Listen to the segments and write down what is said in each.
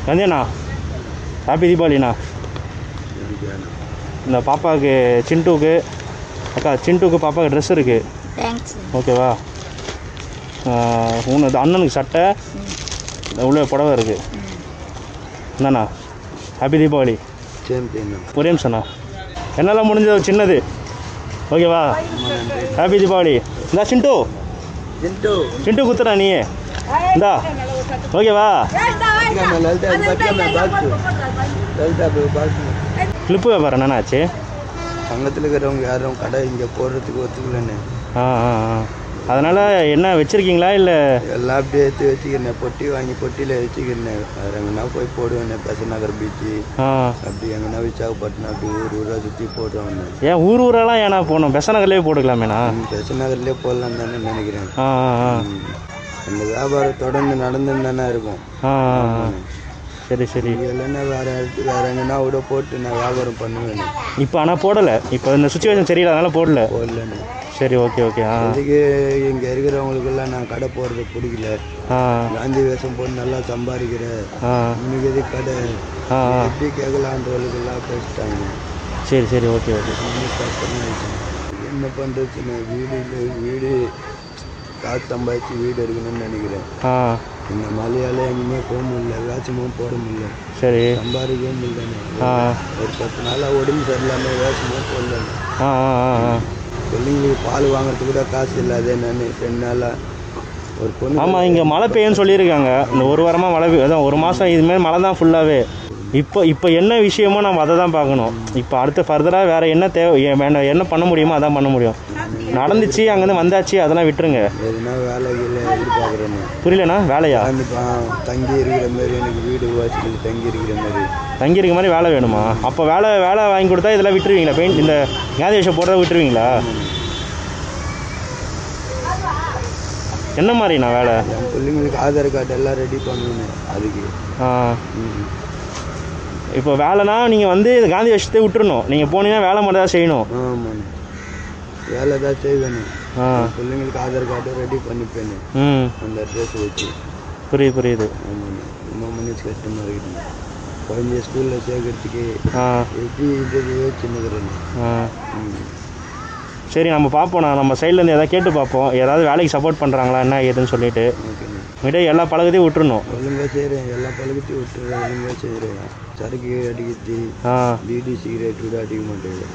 கந்தியண்ணா happy தீபாவளிண்ணா. இந்த பாப்பாவுக்கு சிண்டுக்கு அக்கா சிண்டுக்கு பாப்பாவுக்கு ட்ரெஸ் இருக்குது. ஓகேவா? உனது அண்ணனுக்கு சட்டை உள்ள புடவை இருக்குது. என்னண்ணா ஹாப்பி தீபாவளி. ஒரே நிமிஷம்ண்ணா என்னால் முடிஞ்சது சின்னது. ஓகேவா? ஹாப்பி தீபாவளி. இந்தா சிண்டு சிண்டு குத்துறா நீ. இந்தா ஓகேவா? கிளிப்பு வியாபாரம் என்னண்ணா ஆச்சு? சங்கத்தில் இருக்கிறவங்க யாரும் கடை இங்கே போடுறதுக்கு ஒத்துக்கலண்ணே. அதனால் என்ன வச்சுருக்கீங்களா இல்லை? எல்லாம் அப்படியே எடுத்து வச்சுக்கிறேன். பொட்டி வாங்கி பொட்டியில் வச்சுக்கிறேன். வேறு எங்கன்னா போய் போடுவேன். பெசன் நகர் பீச்சு அப்படி எங்கன்னா விசாகப்பட்டினம் அப்படி ஊராக சுற்றி போடுவாங்க. ஏன் ஊரெல்லாம் ஏன்னா போகணும்? பெசன் நகர்லேயே போட்டுக்கலாமேண்ணா. பெசன் நகர்லேயே போடலாம் தானே நினைக்கிறேன். அந்த வியாபாரம் தொடர்ந்து நடந்துன்னு தானே இருக்கும். சரி சரி. இல்லைன்னா வேறு எங்கன்னா விட போட்டு நான் வியாபாரம் பண்ணுவேன். இப்போ ஆனால் போடலை. இப்போ இந்த சுச்சுவேஷன் சரியில்லை அதனால போடலண்ணே. சரி ஓகே ஓகே. அதுக்கு இங்கே இருக்கிறவங்களுக்கெல்லாம் நான் கடை போடுறது பிடிக்கல. காந்தி வேஷம் போட்டு நல்லா சம்பாதிக்கிறேன். இன்னைக்கு எது கடை எப்படி கேட்கலான்றவங்களுக்கெல்லாம் பேசிட்டாங்க. சரி சரி ஓகே ஓகே. என்ன பண்ணுறதுன்னு வீடு இல்லை. வீடு காசு சம்பாதிச்சு வீடு எடுக்கணும்னு நினைக்கிறேன். இந்த மலையால் எங்கேயுமே போக முடியல. வேஷமும் போட முடியல. சரி சம்பாதிக்கவும் முடியல. ஒரு 10 நாளாக உடம்பு சரியில்லாமல் வேஷமும் போடல. பிள்ளைங்களுக்கு பால் வாங்குறதுக்கு கூட காசு இல்லாத நான் 2 நாளாக ஒரு பொண்ணு. ஆமாம் இங்கே மழை பெய்யுன்னு சொல்லியிருக்காங்க. இந்த ஒரு வாரமாக மழை அதான் ஒரு மாதம் இதுமாரி மழை தான் ஃபுல்லாகவே. இப்போ என்ன விஷயமோ நம்ம அதை தான் பார்க்கணும். இப்போ அடுத்து ஃபர்தராக வேறு என்ன தேவை என்ன பண்ண முடியுமோ அதான் பண்ண முடியும். நடந்துச்சு அங்கேருந்து வந்தாச்சு அதெல்லாம் விட்டுருங்க. எதுனா வேலைகளை எதிர்பார்க்குறேன்னு. புரியலண்ணா வேலையா? தங்கி இருக்கிற மாதிரி எனக்கு வீடு வாசல் தங்கி இருக்கிற மாதிரி வேலை வேணுமா? அப்போ வேலை வாங்கி கொடுத்தா இதெல்லாம் விட்டுருவீங்களா? பெயிண்ட் இந்த காந்தி வேஷம் போடுறத விட்டுருவீங்களா? என்ன மாதிரிண்ணா வேலை? என் பிள்ளைங்களுக்கு ஆதார் கார்டு எல்லாம் ரெடி பண்ணணும். அதுக்கு இப்போ வேலைனா நீங்கள் வந்து காந்தி வேஷத்தை விட்டுறணும். நீங்கள் போனீங்கன்னா வேலை மட்டும் தான் செய்யணும். ஆமாண்ணே வேலை தான் செய்வேன். பிள்ளைங்களுக்கு ஆதார் கார்டு ரெடி பண்ணிப்பேன் அந்த அட்ரஸ் வச்சு. புரியுது. ஆமாண்ணே ரொம்ப மனசு கஷ்டமாக இருக்குது. குழந்தைய ஸ்கூலில் சேர்க்கறதுக்கு எப்படி இது சின்னதுறேன். சரி நம்ம பார்ப்போம். நம்ம சைட்லேருந்து எதாவது கேட்டு பார்ப்போம். ஏதாவது வேலைக்கு சப்போர்ட் பண்ணுறாங்களா என்ன ஏதுன்னு சொல்லிட்டு. விட எல்லா பழக்கத்தையும் விட்டுறணும். ஒழுங்காக செய்கிறேன். எல்லா பழக்கத்தையும் விட்டுறேன். ஒழுங்காக செய்கிறேன். சரக்கு அடிக்கிறது பீடி சிகரெட் கூட அடிக்க மாட்டேங்குது.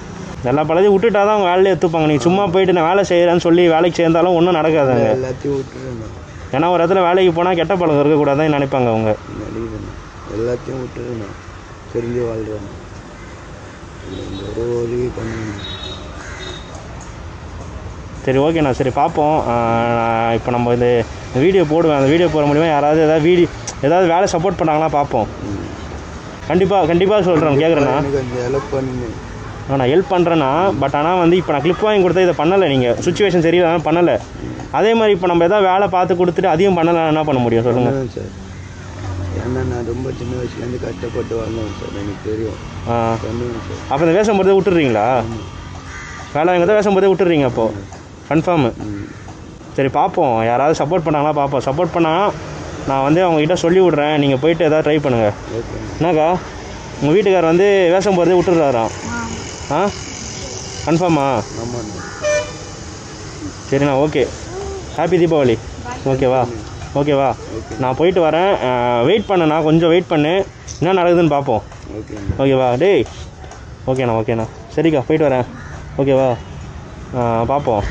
எல்லா பழத்தையும் விட்டுட்டா தான் அவங்க வேலையை எடுத்துப்பாங்க. நீங்கள் சும்மா போயிட்டு நான் வேலை செய்கிறேன்னு சொல்லி வேலைக்கு சேர்ந்தாலும் ஒன்றும் நடக்காதுங்க. எல்லாத்தையும் விட்டுறேன். ஏன்னா ஒரு இடத்துல வேலைக்கு போனால் கெட்ட பழக்கம் இருக்கக்கூடாதுன்னு நினைப்பாங்க அவங்க. எல்லாத்தையும் விட்டுறேன். தெரிஞ்சு வாழ்கிறேன். ஒரு உதவி பண்ணுவேன். சரி ஓகேண்ணா. சரி பார்ப்போம். இப்போ நம்ம இந்த வீடியோ போடுவேன். அந்த வீடியோ போட முடியுமா? யாராவது ஏதாவது வேலை சப்போர்ட் பண்ணாங்களா பார்ப்போம். கண்டிப்பாக சொல்கிறேன். கேட்குறேண்ணா நான் ஹெல்ப் பண்ணுறேன்னா. பட் ஆனால் வந்து இப்போ நான் கிளிப் வாங்கி கொடுத்தா இதை பண்ணலை. நீங்கள் சுச்சுவேஷன் சரியில்லை பண்ணலை. அதே மாதிரி இப்போ நம்ம எதாவது வேலை பார்த்து கொடுத்துட்டு அதையும் பண்ணலை என்ன பண்ண முடியும் சொல்லுங்கள் சார்? ஏன்னா நான் ரொம்ப சின்ன வயசுலேருந்து கஷ்டப்பட்டு வாழ்ந்தேன் சார். எனக்கு தெரியும். அப்போ இந்த வேஷம் போகிறத விட்டுறீங்களா? வேலை வாங்கி தான் வேஷம் போகிறத விட்டுறீங்க அப்போது கன்ஃபார்மு? சரி பார்ப்போம். யாராவது சப்போர்ட் பண்ணாங்களா பார்ப்போம். சப்போர்ட் பண்ணால் நான் வந்து அவங்ககிட்ட சொல்லி விட்றேன். நீங்கள் போய்ட்டு எதாவது ட்ரை பண்ணுங்கள். என்னக்கா உங்கள் வீட்டுக்கார் வந்து வேஷம் போகிறதே விட்டுறாராம்? கன்ஃபார்மா? சரிண்ணா ஓகே. ஹாப்பி தீபாவளி. ஓகேவா? நான் போயிட்டு வரேன். வெயிட் பண்ணேண்ணா. கொஞ்சம் வெயிட் பண்ணு. என்ன நடக்குதுன்னு பார்ப்போம். ஓகேவா? டேய் ஓகேண்ணா. சரிக்கா போயிட்டு வரேன். ஓகேவா? பார்ப்போம்.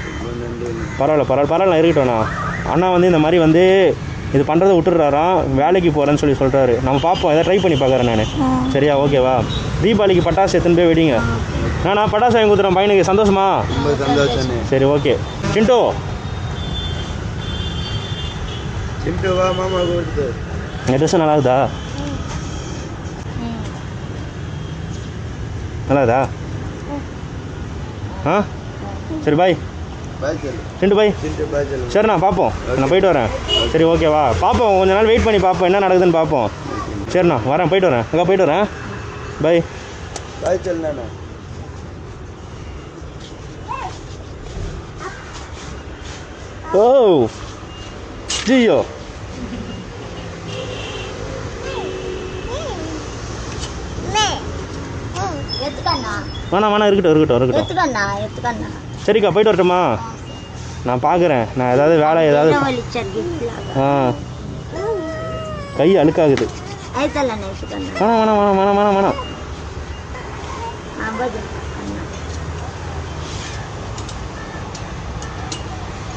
பரவாயில்ல இருக்கட்டும்ண்ணா. அண்ணா வந்து இந்த மாதிரி வந்து இது பண்ணுறதை விட்டுறாராம். வேலைக்கு போகிறேன்னு சொல்கிறாரு. நம்ம பார்ப்போம். எதாவது ட்ரை பண்ணி பார்க்குறேன் நான். சரியா? ஓகேவா? தீபாவளிக்கு பட்டாசு எடுத்துன்னு போய் வெடிங்க. நான் பட்டாசு வாங்கி கொடுத்துறேன் பையனுக்கு. சந்தோஷமா? ரொம்ப சந்தோஷம். சரி ஓகே. சிண்டு வா மாமா கொடுத்து. ட்ரெஸ் நல்லா இருக்குதா? சரி பாய். சிண்டு பாய். சரிண்ணா பார்ப்போம். நான் போயிட்டு வரேன். சரி ஓகேவா? பார்ப்போம். கொஞ்ச நாள் வெயிட் பண்ணி பார்ப்போம் என்ன நடக்குதுன்னு பார்ப்போம். சரிண்ணா வரேன். போயிட்டு வரேன். பாய். சொல்லண்ணா. Oh, Gio. வேணாம் இருக்கட்டும் சரிக்கா போயிட்டு வரட்டுமா நான் பார்க்குறேன் நான் ஏதாவது வேலை ஏதாவது கை அழுக்காகுது வேணாம்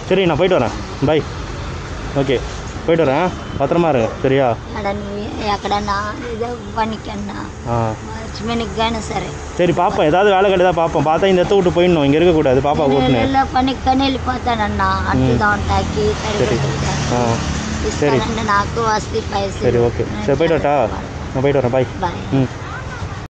சரி நான் போயிட்டு வரேன் பை ஓகே போயிட்டு வரேன் பத்திரமா இருங்க சரியா சரி பாப்போம் ஏதாவது வேலை கிடையாது பார்ப்போம் பார்த்தா இந்த இடத்த விட்டு போயிடணும் இங்கே இருக்கக்கூடாது பாப்பா கூட்டினேன் சரி சரி ஓகே சரி போயிட்டு வரட்டா நான் போயிட்டு வரேன் பாய் ம்